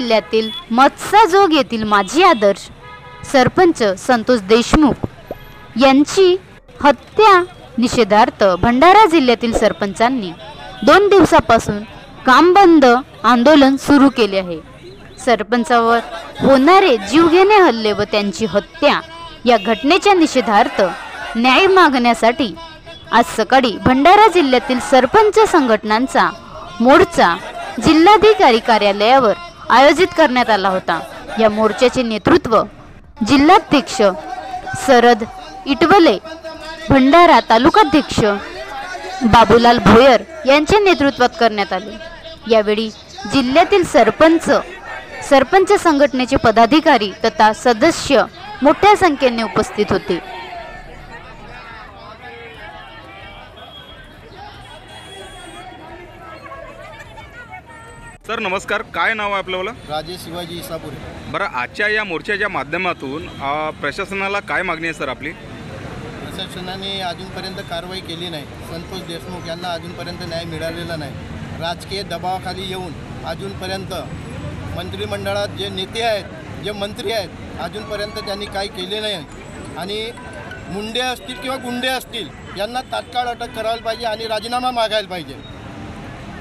जिल्ह्यातील मत्साजोग येथील माजी आदर्श सरपंच संतोष देशमुख यांची हत्या निषेधार्थ भंडारा जिल्ह्यातील सरपंचांनी 2 दिवसापासून काम बंद आंदोलन सुरू केले आहे। सरपंचावर होणारे जीवघेणे हल्ले व त्यांची हत्या या घटनेच्या निषेधार्थ न्याय मागण्यासाठी आज सकाळी भंडारा जिल्ह्यातील सरपंच संघटनांचा मोर्चा जिल्हाधिकारी कार्यालयावर आयोजित करण्यात आला होता। या मोर्चाचे नेतृत्व जिल्हाध्यक्ष शरद इटवले, भंडारा तालुकाध्यक्ष बाबूलाल भोयर यांच्या नेतृत्वात करण्यात आले। यावेळी जिल्ह्यातील सरपंच संघटनेचे पदाधिकारी तथा सदस्य मोठ्या संख्येने उपस्थित होते। सर नमस्कार, काय नाव आहे आपलं? राजेश शिवाजी इसापुरे। बरं, आजच्या या मोर्चाच्या माध्यमातून प्रशासनाला काय मागणी आहे सर आपली? प्रशासनाने अजूनपर्यंत कारवाई केली नाही। संतोष देशमुख यांना अजूनपर्यंत न्याय मिळालेला नाही। राजकीय दबावाखाली येऊन अजूनपर्यंत मंत्रिमंडळात जे नेते आहेत, जे मंत्री आहेत, अजूनपर्यंत त्यांनी काही केले नाही। आणि मुंडे असतील किंवा गुंडे असतील यांना तात्काळ अटक करायला पाहिजे आणि राजीनामा मागायला पाहिजे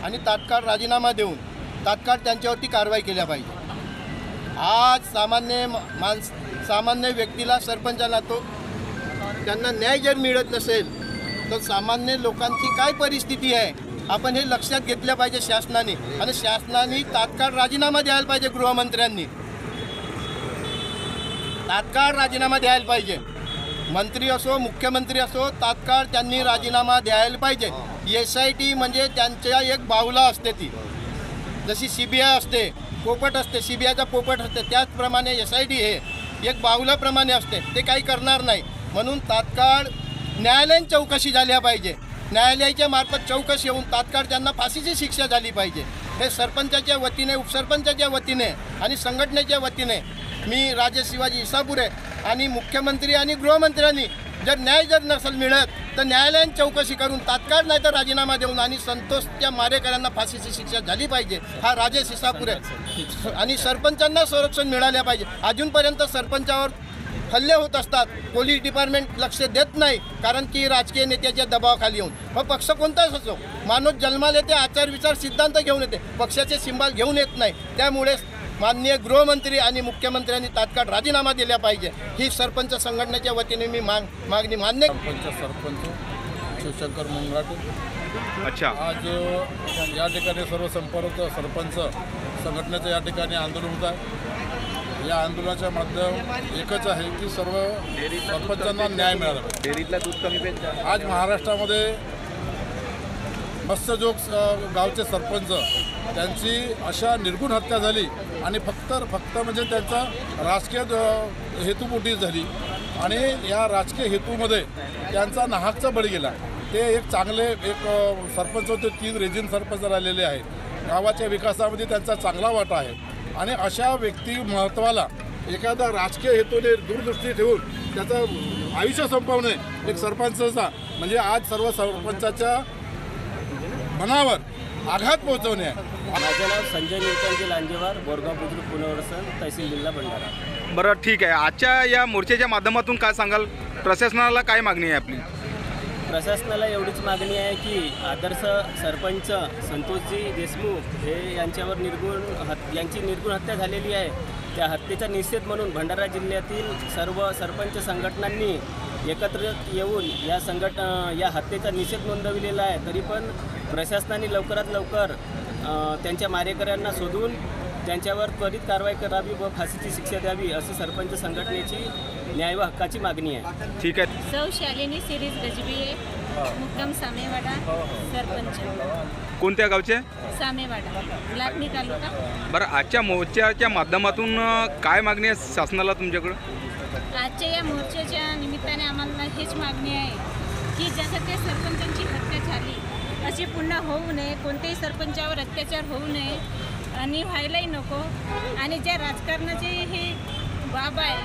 आणि तात्काळ राजीनामा देऊन तात्काळ त्यांच्यावरती कारवाई केल्या पाहिजे। आज सामान्य व्यक्तीला सरपंचाला त्यांना न्याय जर मिळत नसेल तर सामान्य लोकांची काय परिस्थिती आहे आपण हे लक्षात घेतलं पाहिजे शासनाने। आणि शासनाने तात्काळ राजीनामा द्यायला पाहिजे। गृहमंत्र्यांनी तात्काळ राजीनामा द्यायला पाहिजे। मंत्री असो मुख्यमंत्री असो तात्काळ त्यांनी राजीनामा द्यायला पाहिजे। SIT म्हणजे त्यांच्या एक बाहुला असते, ती जशी CBI असते, पोपट असते, CBIचा पोपट असते, त्याचप्रमाणे SIT हे एक बाहुल्याप्रमाणे असते, ते काही करणार नाही। म्हणून तात्काळ न्यायालयीन चौकशी झाल्या पाहिजे। न्यायालयाच्या मार्फत चौकशी होऊन तात्काळ त्यांना फाशीची शिक्षा झाली पाहिजे। हे सरपंचाच्या वतीने, उपसरपंचाच्या वतीने आणि संघटनेच्या वतीने मी राजेश शिवाजी इसापुरे आणि मुख्यमंत्री आणि गृहमंत्र्यांनी जर न्याय नसेल मिळत तर न्यायालयीन चौकशी करून तात्काळ नाही तर राजीनामा देऊन आणि संतोषच्या मारेकऱ्यांना फाशीची शिक्षा झाली पाहिजे। हा राजेश इसापुरे आणि सरपंचांना संरक्षण मिळाले पाहिजे। अजूनपर्यंत सरपंचावर हल्ले होत असतात, पोलीस डिपार्टमेंट लक्ष देत नाही, कारण की राजकीय नेत्याच्या दबावाखाली येऊन मग पक्ष कोणताच असो, माणूस जन्माला येते, आचार विचार सिद्धांत घेऊन येते, पक्षाचे सिंबल घेऊन येत नाही। त्यामुळे माननीय गृहमंत्री आणि मुख्यमंत्र्यांनी तात्काळ राजीनामा दिला पाहिजे, ही सरपंच संघटनेच्या वतीने मी मागणी मान्य। सरपंच शिवशंकर मुंगाटे। अच्छा, आज या ठिकाणी सर्व संपर्क सरपंच संघटनेचं या ठिकाणी आंदोलन होत आहे। या आंदोलनाच्या माध्यम एकच आहे की सर्व सरपंचांना न्याय मिळाला पाहिजे। आज महाराष्ट्रामध्ये मत्स्यजोग गावचे सरपंच त्यांची अशा निर्गुण हत्या झाली आणि फक्त म्हणजे त्यांचा राजकीय हेतुपोटी झाली आणि या राजकीय हेतूमध्ये त्यांचा नाहकचा बळी गेला। ते एक चांगले सरपंच होते, 3 रेजिन सरपंच राहिलेले आहेत। गावाच्या विकासामध्ये त्यांचा चांगला वाटा आहे आणि अशा व्यक्ती महत्त्वाला एखादा राजकीय हेतूने दूरदृष्टी ठेवून त्याचं आयुष्य संपवणे एक सरपंचाचा म्हणजे आज सर्व सरपंचाच्या मनावर आघात पोहोचवणे आहे। माझं नाव संजय निळकंठी लांजेवार, बोरगाव बुद्रुक पुनर्वसन, तहसील जिल्हा भंडारा। बरं ठीक आहे, आजच्या या मोर्चाच्या माध्यमातून काय सांगाल? प्रशासनाला काय मागणी आहे आपली? प्रशासनाला एवढीच मागणी आहे की आदर्श सरपंच संतोषजी देशमुख हे यांच्यावर यांची निर्गुण हत्या झालेली आहे। त्या हत्येचा निषेध म्हणून भंडारा जिल्ह्यातील सर्व सरपंच संघटनांनी एकत्र येऊन या हत्येचा निषेध नोंदविलेला आहे। तरी पण प्रशासनाने लवकरात लवकर त्यांच्या मारेकऱ्यांना शोधून त्यांच्यावर त्वरित कारवाई करावी व फाशीची शिक्षा द्यावी अशी सरपंच संघटनेची न्याय व हक्काची मागणी आहे। ठीक आहे। सौ शालिनी सिरीज गजबी, मुक्काम सामेवाडा, सरपंच। कोणत्या गावचे? सामेवाडा, लाखनी तालुका। बरं, आजच्या मोर्चाच्या माध्यमातून काय मागणी आहे शासनाला तुमच्याकडं? आजच्या या मोर्चाच्या निमित्ताने आम्हाला हेच मागणी आहे की जसं ते सरपंचांची हत्या झाली अशी पुन्हा होऊ नये, कोणत्याही सरपंचावर अत्याचार होऊ नये आणि व्हायलाही नको। आणि ज्या राजकारणाचे हे बाब आहे,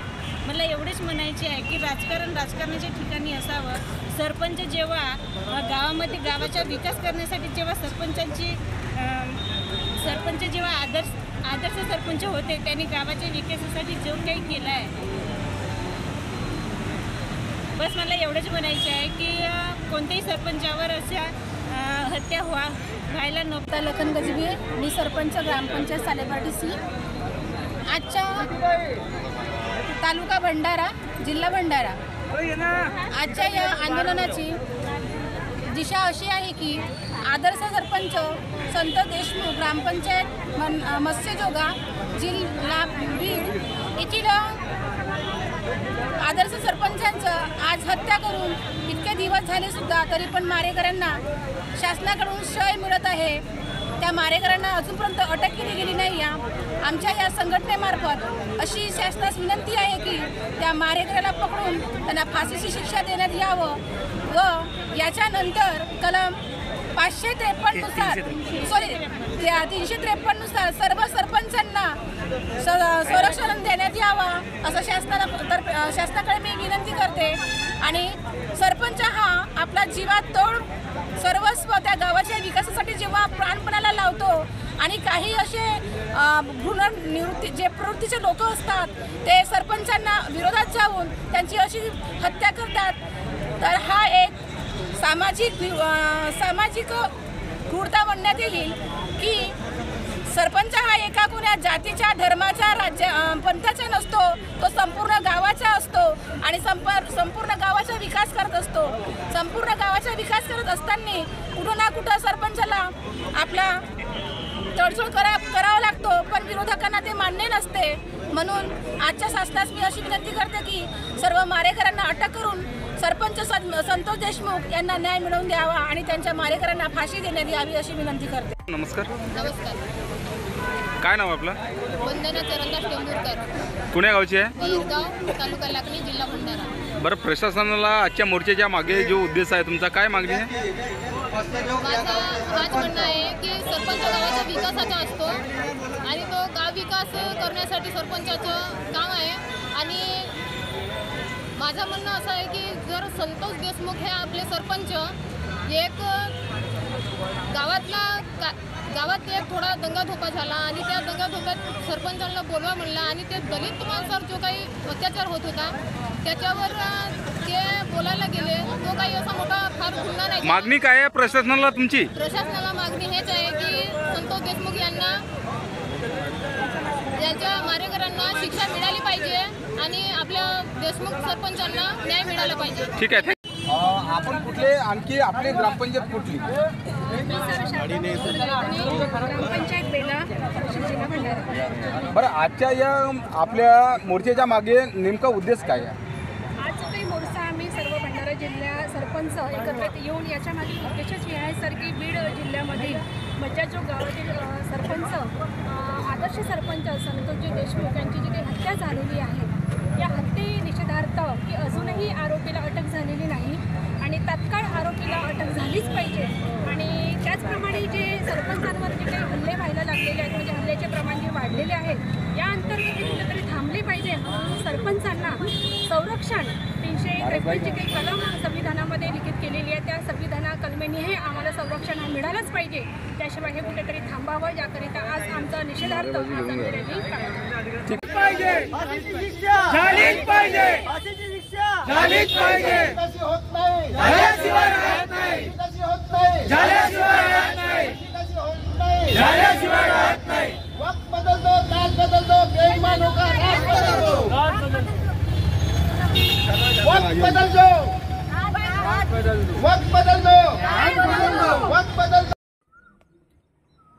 मला एवढेच म्हणायचे आहे की राजकारणाच्या ठिकाणी असावं। सरपंच जेव्हा गावामध्ये गावाचा विकास करण्यासाठी जेव्हा सरपंचांची सरपंच जेव्हा आदर्श सरपंच होते त्यांनी गावाच्या विकासासाठी जो काही केला आहे, बस मला एवढंच म्हणायचं आहे की कोणत्याही सरपंचावर अशा हत्या व्हायला नको. लखन गजबी, मी सरपंच ग्रामपंचायत सालेपाटी सी. आजच्या तालुका भंडारा, जिल्हा भंडारा, आजच्या या आंदोलनाची दिशा अशी आहे की आदर्श सरपंच संत देशमुख ग्रामपंचायत मत्स्यजोगा जिल्हा बीड येथील आदर्श सरपंचांचं आज हत्या करून इतके दिवस झाले सुद्धा तरी पण मारेकऱ्यांना शासनाकडून शय मिळत आहे. त्या मारेकऱ्यांना अजूनपर्यंत अटक केली गेली नाही. आमच्या या संघटनेमार्फत अशी शासनास विनंती आहे की त्या मारेकऱ्याला पकडून त्यांना फाशीची शिक्षा देण्यात यावं व याच्यानंतर कलम 553 नुसार 353 नुसार सर्व सरपंचांना संरक्षण देण्यात यावं असं शासनाकडे मी विनंती करते. आणि सरपंच हा आपला जीवात तोड सर्वस्व त्या गावाच्या विकासासाठी जेव्हा प्राणपणाला लावतो आणि काही असे निवृत्ती जे प्रवृत्तीचे लोक असतात ते सरपंचांना विरोधात जाऊन त्यांची अशी हत्या करतात, तर हा एक सामाजिक क्रूरता म्हणण्यात येईल की सरपंच हा एका कोण्या जातीच्या, धर्माचा, पंथाचा नसतो. तो संपूर्ण गावाचा असतो आणि संपूर्ण गावाचा विकास करत असतो. संपूर्ण गावाचा विकास करत असताना कुठं ना कुठं सरपंचाला आपला तडजोड करावा लागतो, पण विरोधकांना ते मान्य नसते. म्हणून आजच्या शासनास मी अशी विनंती करते की सर्व मारेकऱ्यांना अटक करून सरपंच संतोष देशमुख यांना न्याय मिळवून द्यावा आणि त्यांच्या मारेकऱ्यांना फाशी देण्यात यावी अशी विनंती करते. नमस्कार. नमस्कार. काय नाव आपलं? वंदना चरणदास टेंभुरकर, कुण्या गावची आहे? गिरगाव, तालुका लाखनी, जिल्हा भंडारा. बरं, प्रशासनाला आजच्या मोर्चाच्या मागे जो उद्देश आहे तुमचा, काय मागणी आहे? माझा हाच म्हणणं आहे की सरपंच गावाच्या विकासाचा असतो आणि तो गाव विकास करण्यासाठी सरपंचाचं काम आहे. आणि माझं म्हणणं असं आहे की जर संतोष देशमुख हे आपले सरपंच एक गावात एक थोडा दंगाधोका झाला आणि त्या दंगाधोक्यात सरपंचांना बोलवा म्हणला आणि ते दलित माणसावर जो काही अत्याचार होत होता त्याच्यावर ते बोलायला गेले. तो काही असा मोठा फार गुन्हा नाही. मागणी काय आहे प्रशासनाला तुमची? प्रशासनाला मागणी हेच आहे की संतोष देशमुख यांना यांच्या मारेकऱ्यांना शिक्षा मिळाली पाहिजे आणि आपल्या देशमुख सरपंचांना न्याय मिळाला पाहिजे. ठीक आहे. आपण कुठले आणखी आपली ग्रामपंचायत कुठली? ग्रामपंचायत बेला, जिल्हा भंडारा. बरं, आजच्या या आपल्या मोर्चाच्या मागे नेमका उद्देश काय आहे? आज जो काही मोर्चा आम्ही सर्व भंडारा जिल्हा सरपंच एकत्रित येऊन याच्या मागे उद्देशच हे आहे सर की बीड जिल्ह्यामधील मज्जाजोग गावातील सरपंच आदर्श सरपंच संतोषजी देशमुख यांची जी काही हत्या झालेली आहे, या हत्ये निषेधार्थ की अजूनही आरोपीला अटक झालेली नाही आणि तत्काळ आरोपीला अटक झालीच पाहिजे. आणि त्याचप्रमाणे जे सरपंचांवर जे काही हल्ले व्हायला लागलेले आहेत, म्हणजे हल्ल्याचे प्रमाण जे वाढलेले आहेत, या अंतर्गत ते कुठेतरी थांबले पाहिजे. सरपंचांना संरक्षण 353 जी काही कलम संविधानामध्ये लिखित केलेली आहे त्या संविधाना कलमेनेही आम्हाला संरक्षण मिळालंच पाहिजे. त्याशिवाय हे कुठेतरी थांबावं याकरिता आज आमचा निषेधार्थ आज आम्ही रॅली काढतो.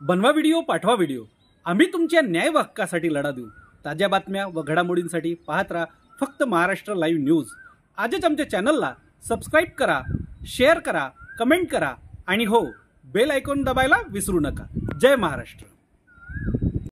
बनवा व्हिडिओ, पाठवा व्हिडिओ. आम्ही तुमच्या न्याय हक्कासाठी लढा देऊ. ताज्या बातम्या व घडामोडींसाठी पाहत राहा फक्त महाराष्ट्र लाईव्ह न्यूज. आजच आमच्या चॅनलला सबस्क्राईब करा, शेअर करा, कमेंट करा आणि हो, बेल आयकॉन दबायला विसरू नका. जय महाराष्ट्र.